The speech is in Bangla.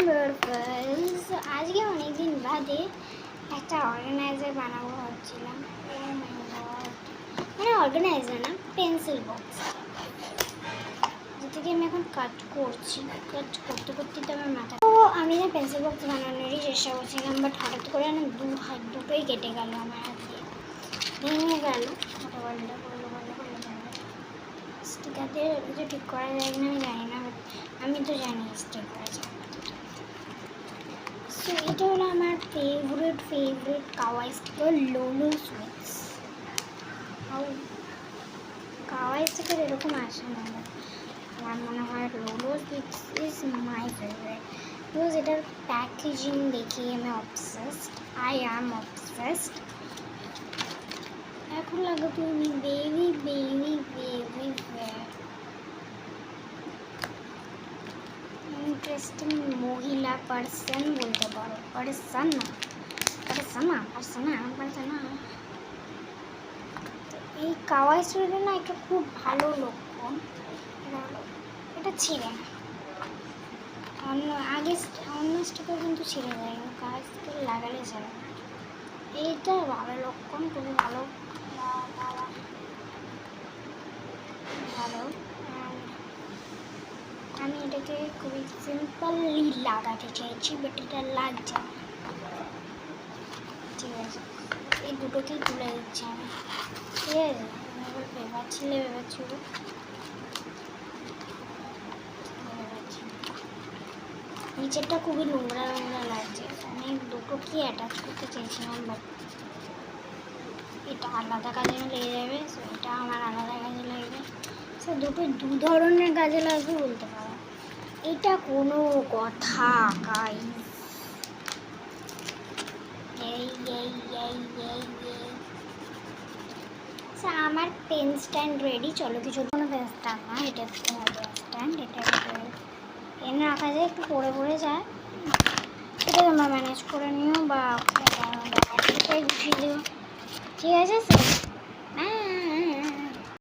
বিউটিফুলস, আজকে অনেকদিন বাদে একটা অর্গানাইজার বানাবো ভাবছিলাম। ও মাই গড, মানে অর্গানাইজার না, পেন্সিল বক্স, যেটাকে আমি এখন কাট করছি। কাট করতে করতে তো আমার মাথা, তো আমি না পেন্সিল বক্স বানানোরই চেষ্টা করছিলাম, বাট হঠাৎ করে না হাত দুটোই কেটে গেল আমার হাত দিয়ে, ভেঙে গেল। স্টিকার দিয়ে কিছু ঠিক করা যায় না, আমি জানি না, বাট আমি তো জানি স্টিক করা যায়। সো এটা হলো আমার favourite kawaii sticker, Lolo sweets. Kawaii sticker এরকম আসে না, আমার মনে হয় Lolo sweets is my favourite, because এটার প্যাকেজিং দেখে আমি অবসেসড, আই অ্যাম অবসেসড। এখন লাগে তুমি বেবি বেবি বেবি ইন্টারেস্টিং মহিলা পার্সন বলতে পারো, পার্সনা। এই কাওয়াই স্টোরের না একটা খুব ভালো লক্ষণ, এটা ছিঁড়ে না। অন্য স্টিকার কিন্তু ছিঁড়ে যায়, কিন্তু কাওয়াই স্টিকার লাগালে ছিঁড়ে না। এইটা ভালো লক্ষণ, খুবই ভালো। আমি এটাকে খুবই সিম্পলি লাগাতে চাইছি, বাট এটা লাগছে না। ঠিক আছে, এই দুটোকেই তুলে দিচ্ছি আমি। ঠিক আছে, এবার ভেবাচ্ছিল নিচেরটা খুবই নোংরা লাগছে। আমি দুটোকে অ্যাটাচ করতে চাইছিলাম, বাট এটা আলাদা কাজে লেগে যাবে, সো এটা আমার আলাদা কাজে লাগবে। সো দুটো দু ধরনের কাজে লাগবে বলতে পারো। এটা কোনো কথা গাইস? আমার পেন স্ট্যান্ড রেডি। চলো, কিছু কোনো পেন স্ট্যান্ড না, এটা পেন স্ট্যান্ড। এটা পেন রাখা যায়, একটু পড়ে যায়, সেটা তোমরা ম্যানেজ করে নিও, বা গুছিয়ে দিও। ঠিক আছে স্যার।